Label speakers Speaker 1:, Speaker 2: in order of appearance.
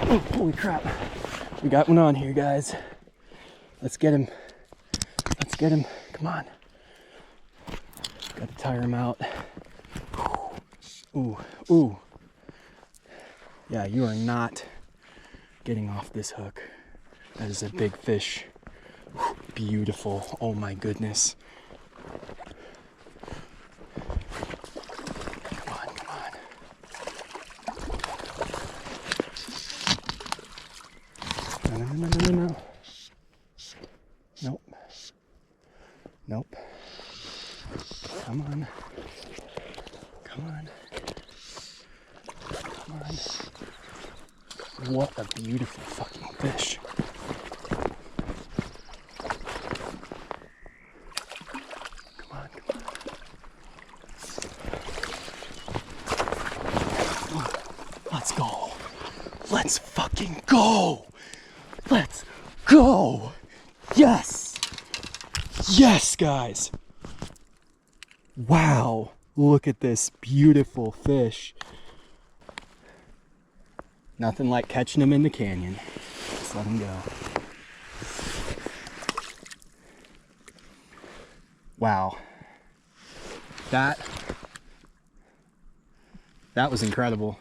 Speaker 1: Oh, holy crap. We got one on here, guys. Let's get him. Let's get him. Come on. Got to tire him out. Ooh, ooh. Yeah, you are not getting off this hook. That is a big fish. Beautiful. Oh my goodness. Come on, come on. No, no, no, no, no, no. Nope. Nope. Come on. Come on. Come on. What a beautiful fucking fish. Come on, come on. Let's go. Let's fucking go. Let's go. Yes. Yes, guys. Wow. Look at this beautiful fish. Nothing like catching him in the canyon. Just let him go. Wow. That was incredible.